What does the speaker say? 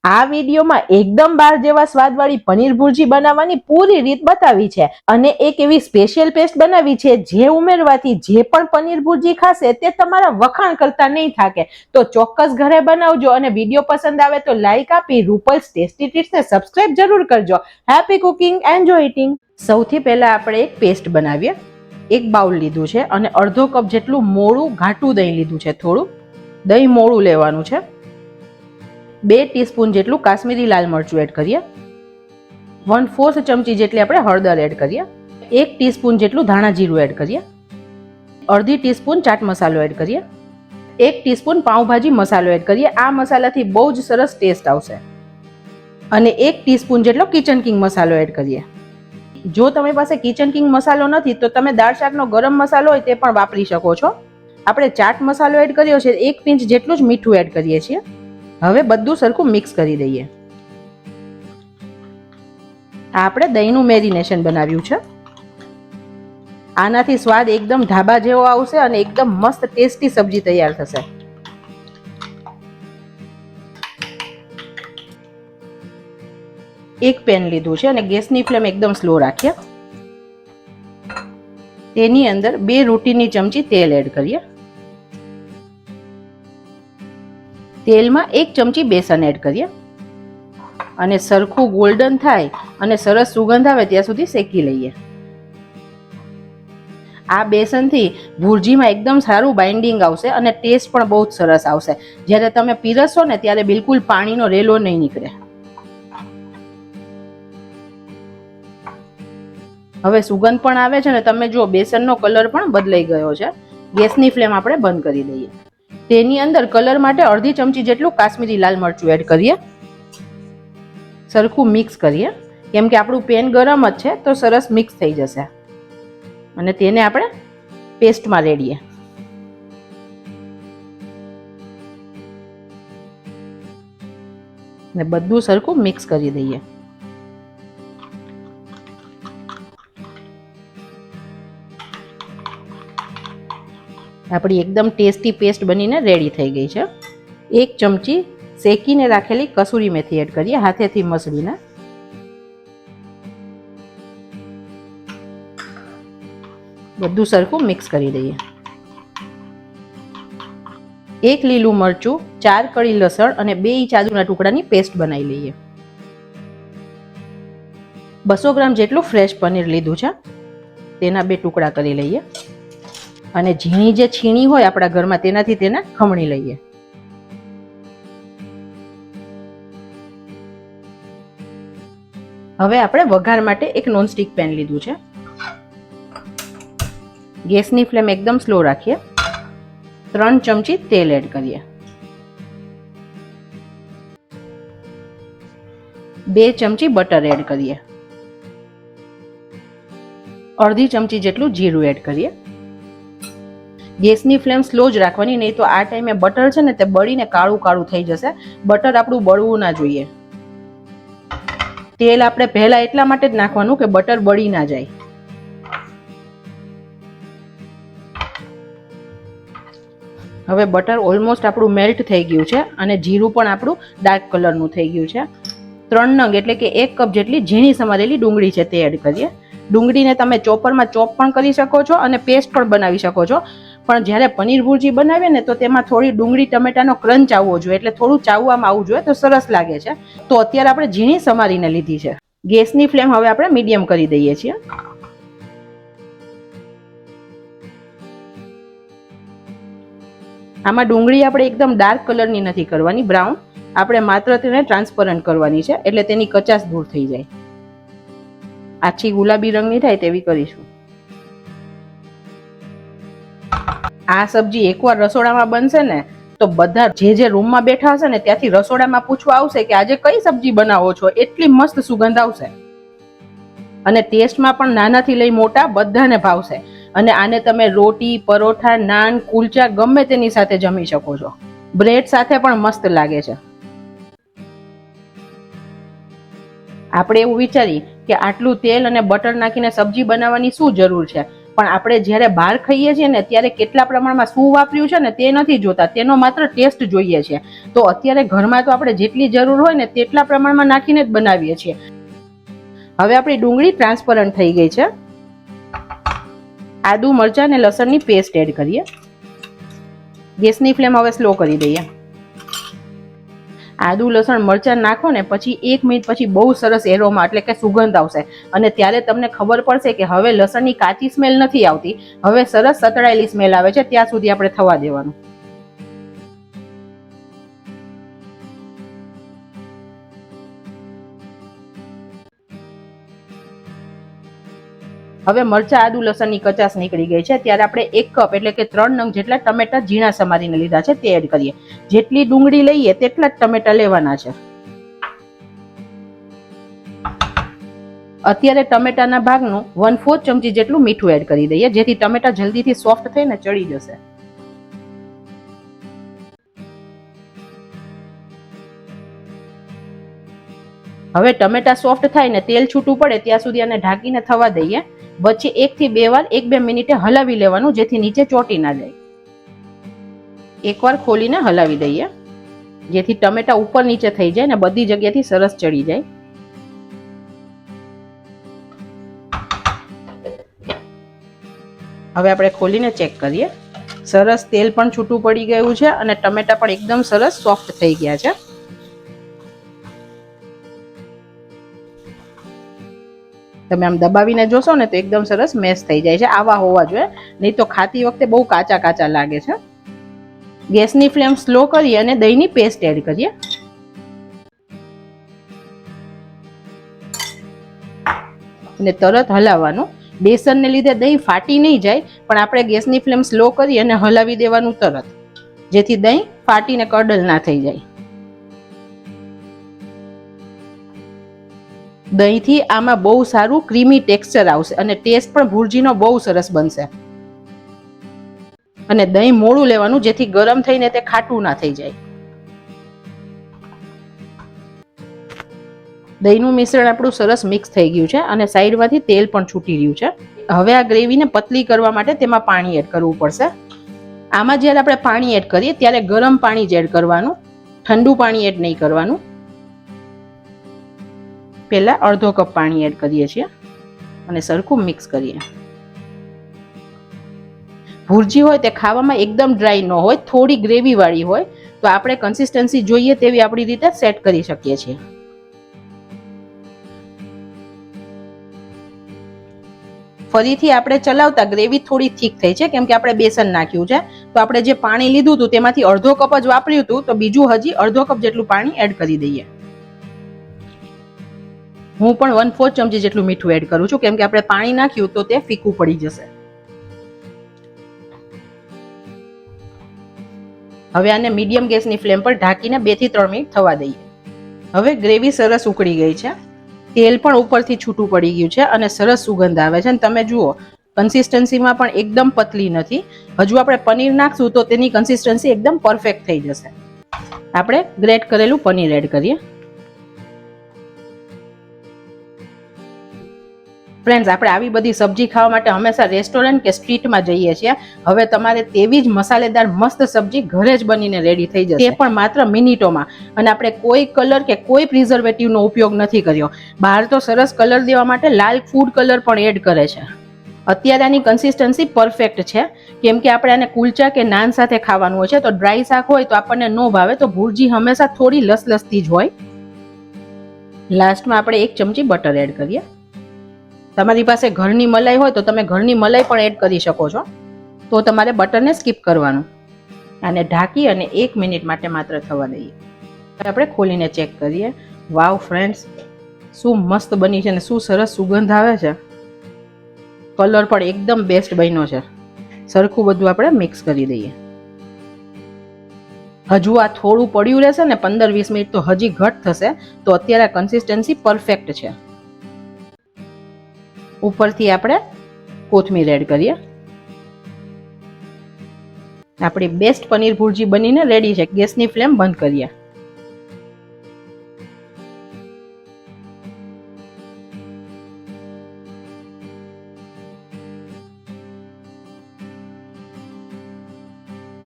આ વિડીયોમાં એકદમ બાર જેવા સ્વાદવાળી પનીર ભુરજી બનાવવાની પૂરી રીત બતાવી છે અને એક એવી સ્પેશિયલ પેસ્ટ બનાવી છે જે ઉમેરવાથી જે પણ પનીર ભુરજી ખાશે તે તમારા વખાણ કરતા નહીં થાકે. તો ચોક્કસ ઘરે બનાવજો અને વિડીયો પસંદ આવે તો લાઈક આપી રૂપલ્સ ટેસ્ટી ટિપ્સને સબસ્ક્રાઇબ જરૂર કરજો. Happy cooking, enjoy eating. સૌથી પહેલા આપણે એક પેસ્ટ બનાવીએ. એક બાઉલ લીધું છે અને અડધો કપ જેટલું મોળું ઘાટું દહીં લીધું છે. થોડું દહીં મોળું લેવાનું છે. 2 ટીસ્પૂન જેટલું કાશ્મીરી લાલ મરચું એડ કરીએ. 1/4 ચમચી જેટલી આપણે હળદર એડ કરીએ. 1 ટીસ્પૂન જેટલું ધાણા જીરું એડ કરીએ. અડધી ટીસ્પૂન ચાટ મસાલો એડ કરીએ. 1 ટીસ્પૂન પાઉંભાજી મસાલો એડ કરીએ. આ મસાલાથી બહુ જ સરસ ટેસ્ટ આવશે. અને 1 ટીસ્પૂન જેટલો કિચન કિંગ મસાલો એડ કરીએ. જો તમારી પાસે કિચન કિંગ મસાલો નથી તો તમે દાળ શાકનો ગરમ મસાલો હોય તે પણ વાપરી શકો છો. આપણે ચાટ મસાલો એડ કર્યો છે. 1 પિંચ જેટલું જ મીઠું એડ કરીએ છીએ. હવે બધું સરખું મિક્સ કરી દઈએ. આપણે દહીંનું મેરિનેશન બનાવ્યું છે. આનાથી સ્વાદ એકદમ ઢાબા જેવો આવશે અને એકદમ મસ્ત ટેસ્ટી સબ્જી તૈયાર થશે. એક પેન લીધું છે અને ગેસની ફ્લેમ એકદમ સ્લો રાખીએ. તેની અંદર 2 રોટીની ચમચી તેલ એડ કરીએ. તેલમાં 1 ચમચી બેસન એડ કરીએ અને સરખું ગોલ્ડન થાય અને સરસ સુગંધ આવે ત્યાં સુધી શેકી લઈએ. આ બેસનથી ભુરજીમાં એકદમ સારું બાઇન્ડિંગ આવશે અને ટેસ્ટ પણ બહુ જ સરસ આવશે. જ્યારે તમે પીરસશો ને ત્યારે બિલકુલ પાણીનો રેલો નહીં નીકળે. હવે સુગંધ પણ આવે છે ને તમે જો બેસનનો કલર પણ બદલાઈ ગયો છે. ગેસની ફ્લેમ આપણે બંધ કરી દઈએ. તેની અંદર કલર માટે અડધી ચમચી જેટલું કાશ્મીરી લાલ મરચું એડ કરીએ. સરખું મિક્સ કરીએ કેમ કે આપણું પેન ગરમ જ છે તો સરસ મિક્સ થઈ જશે અને તેને આપણે પેસ્ટમાં રેડીએ. ને બધું સરખું મિક્સ કરી દઈએ. આપણી એકદમ ટેસ્ટી પેસ્ટ બનીને રેડી થઈ ગઈ છે. 1 ચમચી શેકીને રાખેલી કસૂરી મેથી એડ કરીએ હાથેથી મસળીને. બધું સરખું મિક્સ કરી દઈએ. 1 લીલું મરચું, 4 કળી લસણ અને 2 ઇંચ આદુના ટુકડાની પેસ્ટ બનાવી લઈએ. 200 ગ્રામ જેટલું ફ્રેશ પનીર લીધું છે. તેના 2 ટુકડા કરી લઈએ અને ઝીણી જે છીણી હોય આપણા ઘરમાં તેનાથી તેને ખમણી લઈએ. હવે આપણે વઘાર માટે એક નોનસ્ટિક પેન લીધું છે. ગેસની ફ્લેમ એકદમ સ્લો રાખીએ. 3 ચમચી તેલ એડ કરીએ. 2 ચમચી બટર એડ કરીએ. અડધી ચમચી જેટલું જીરું એડ કરીએ. ગેસની ફ્લેમ સ્લો જ રાખવાની, નહીં તો આ ટાઈમે બટર છે ને તે બળીને કાળું કાળું થઈ જશે. બટર આપણું બળવું ના જોઈએ. તેલ આપણે પહેલા એટલા માટે જ નાખવાનું કે બટર બળી ના જાય. હવે બટર ઓલમોસ્ટ આપણું મેલ્ટ થઈ ગયું છે અને જીરું પણ આપણું ડાર્ક કલરનું થઈ ગયું છે. 3 નંગ એટલે કે 1 કપ જેટલી ઝીણી સમારેલી ડુંગળી છે તે એડ કરીએ. ડુંગળીને તમે ચોપરમાં ચોપ પણ કરી શકો છો અને પેસ્ટ પણ બનાવી શકો છો. પણ જ્યારે પનીર ભુરજી બનાવીએ ને તો તેમાં થોડી ડુંગળી ટમેટાનો ક્રંચ આવવો જોઈએ, એટલે થોડું ચાવવામાં આવવું જોઈએ તો સરસ લાગે છે. તો અત્યારે આપણે ઝીણી સમારીને લીધી છે. ગેસની ફ્લેમ હવે આપણે મીડિયમ કરી દઈએ છીએ. આમાં ડુંગળી આપણે એકદમ ડાર્ક કલરની નથી કરવાની, બ્રાઉન. આપણે માત્ર તેને ટ્રાન્સપરન્ટ કરવાની છે એટલે તેની કચાશ દૂર થઈ જાય. આછી ગુલાબી રંગની થાય તેવી કરીશું. આ સબ્જી એકવાર રસોડામાં બનશે ને તો બધા જે રૂમમાં બેઠા હશે ને ત્યાંથી રસોડામાં પૂછવા આવશે કે આજે કઈ સબ્જી બનાવો છો. એટલી મસ્ત સુગંધ આવશે અને ટેસ્ટમાં પણ નાનાથી લઈ મોટા બધાને ભાવશે. અને આને તમે રોટી, પરોઠા, નાન, કુલચા ગમે તેની સાથે જમી શકો છો. બ્રેડ સાથે પણ મસ્ત લાગે છે. આપણે એવું વિચારી કે આટલું તેલ અને બટર નાખીને સબ્જી બનાવવાની શું જરૂર છે, પણ આપણે જ્યારે બહાર ખાઈએ છીએ ને ત્યારે કેટલા પ્રમાણમાં શું વાપર્યું છે ને તે નથી જોતા, તેનો માત્ર ટેસ્ટ જોઈએ છે. તો અત્યારે ઘરમાં તો આપણે જેટલી જરૂર હોય ને તેટલા પ્રમાણમાં નાખીને જ બનાવીએ છીએ. હવે આપણી ડુંગળી ટ્રાન્સપરન્ટ થઈ ગઈ છે. આદુ, મરચાં અને લસણની પેસ્ટ એડ કરીએ. ગેસની ફ્લેમ હવે સ્લો કરી દઈએ. આદુ, લસણ, મરચાં નાખો ને પછી 1 મિનિટ પછી બહુ સરસ એરોમા એટલે કે સુગંધ આવશે અને ત્યારે તમને ખબર પડશે કે હવે લસણની કાચી સ્મેલ નથી આવતી, હવે સરસ સતળાયેલી સ્મેલ આવે છે. ત્યાં સુધી આપણે થવા દેવાનું. હવે મરચાં, આદુ, લસણની કચાશ નીકળી ગઈ છે. ત્યારે આપણે 1 કપ એટલે કે 3 નંગ જેટલા ટમેટા ઝીણા સમારીને લીધા છે તે એડ કરીએ. જેટલી ડુંગળી લઈએ તેટલા જ ટમેટા લેવાના છે. અત્યારે ટમેટાના ભાગનું 1/4 ચમચી જેટલું મીઠું એડ કરી દઈએ, જેથી ટમેટા જલ્દીથી સોફ્ટ થઈને ચડી જશે. હવે ટમેટા સોફ્ટ થાય ને તેલ છૂટું પડે ત્યાં સુધી આને ઢાંકીને થવા દઈએ. વચ્ચે 1 થી 2 વાર 1-2 મિનિટે હલાવી લેવાનું, જેથી નીચે ચોંટી ના જાય. એકવાર ખોલીને હલાવી દઈએ, જેથી ટમેટા ઉપર નીચે થઈ જાય ને બધી જગ્યાથી સરસ ચડી જાય. હવે આપણે ખોલીને ચેક કરીએ. સરસ તેલ પણ છૂટું પડી ગયું છે અને ટમેટા પણ એકદમ સરસ સોફ્ટ થઈ ગયા છે. તમે આમ દબાવીને જોશો ને તો એકદમ સરસ મેશ થઈ જાય છે. આવા હોવા જોઈએ, નહીં તો ખાતી વખતે બહુ કાચા કાચા લાગે છે. ગેસની ફ્લેમ સ્લો કરી અને દહીંની પેસ્ટ એડ કરીએ. અને તરત હલાવવાનું. બેસનને લીધે દહીં ફાટી નહીં જાય, પણ આપણે ગેસની ફ્લેમ સ્લો કરી અને હલાવી દેવાનું તરત, જેથી દહીં ફાટીને કડલ ના થઈ જાય. દહીંથી આમાં બહુ સારું ક્રીમી ટેક્સચર આવશે અને ટેસ્ટ પણ ભુરજીનો બહુ સરસ બનશે. અને દહીં મોડું લેવાનું, જેથી ગરમ થઈને તે ખાટું ના થઈ જાય. દહીંનું મિશ્રણ આપણું સરસ મિક્સ થઈ ગયું છે અને સાઈડમાંથી તેલ પણ છૂટી રહ્યું છે. હવે આ ગ્રેવીને પતલી કરવા માટે તેમાં પાણી એડ કરવું પડશે. આમાં જ્યારે આપણે પાણી એડ કરીએ ત્યારે ગરમ પાણી જ એડ કરવાનું, ઠંડુ પાણી એડ નહીં કરવાનું. પહેલા અડધો કપ પાણી એડ કરીએ છીએ અને સરખું મિક્સ કરીએ. ભુરજી હોય તે ખાવામાં એકદમ ડ્રાય ન હોય, થોડી ગ્રેવી વાળી હોય, તો આપણે કન્સિસ્ટન્સી જોઈએ તેવી આપણી રીતે સેટ કરી શકીએ છીએ. ફરીથી આપણે ચલાવતા ગ્રેવી થોડી થીક થઈ છે, કેમ કે આપણે બેસન નાખ્યું છે. તો આપણે જે પાણી લીધું હતું તેમાંથી અડધો કપ જ વાપર્યું હતું, તો બીજું હજી અડધો કપ જેટલું પાણી એડ કરી દઈએ. હું પણ 1/4 ચમચી જેટલું મીઠું એડ કરું છું, કેમ કે આપણે પાણી નાખ્યું તો તે ફીકું પડી જશે. હવે આને મીડિયમ ગેસની ફ્લેમ પર ઢાંકીને 2 થી 3 મિનિટ થવા દઈએ. હવે ગ્રેવી સરસ ઉકળી ગઈ છે, તેલ પણ ઉપરથી છૂટું પડી ગયું છે અને સરસ સુગંધ આવે છે. અને તમે જુઓ, કન્સિસ્ટન્સીમાં પણ એકદમ પતલી નથી. હજુ આપણે પનીર નાખશું તો તેની કન્સિસ્ટન્સી એકદમ પરફેક્ટ થઈ જશે. આપણે ગ્રેટ કરેલું પનીર એડ કરીએ. ફ્રેન્ડ્સ, આપણે આવી બધી સબ્જી ખાવા માટે હંમેશા રેસ્ટોરન્ટ કે સ્ટ્રીટમાં જઈએ છીએ. હવે તમારે તેવી જ મસાલેદાર મસ્ત સબ્જી ઘરે જ બનીને રેડી થઈ જશે, તે પણ માત્ર મિનિટોમાં. અને આપણે કોઈ કલર કે કોઈ પ્રિઝર્વેટિવનો ઉપયોગ નથી કર્યો. બહાર તો સરસ કલર દેવા માટે લાલ ફૂડ કલર પણ એડ કરે છે. અત્યારે આની કન્સિસ્ટન્સી પરફેક્ટ છે, કેમ કે આપણે આને કુલચા કે નાન સાથે ખાવાનું હોય છે. તો ડ્રાય શાક હોય તો આપણને ન ભાવે, તો ભુરજી હંમેશા થોડી લસલસતી જ હોય. લાસ્ટમાં આપણે 1 ચમચી બટર એડ કરીએ. તમારી પાસે ઘરની મલાઈ હોય તો તમે ઘરની મલાઈ પણ એડ કરી શકો છો, તો તમારે બટરને સ્કીપ કરવાનું. આને ઢાંકી અને 1 મિનિટ માટે માત્ર થવા દઈએ. આપણે ખોલીને ચેક કરીએ. વાવ ફ્રેન્ડ્સ, શું મસ્ત બની છે ને શું સરસ સુગંધ આવે છે. કલર પણ એકદમ બેસ્ટ બન્યો છે. સરખું બધું આપણે મિક્સ કરી દઈએ. હજુ આ થોડું પડ્યું રહેશે ને 15-20 મિનિટ તો હજી ઘટ થશે. તો અત્યારે કન્સિસ્ટન્સી પરફેક્ટ છે. ઉપરથી આપણે કોથમીર એડ કરીએ. આપણી બેસ્ટ પનીર ભુરજી બનીને રેડી છે. ગેસની ફ્લેમ બંધ કરીએ.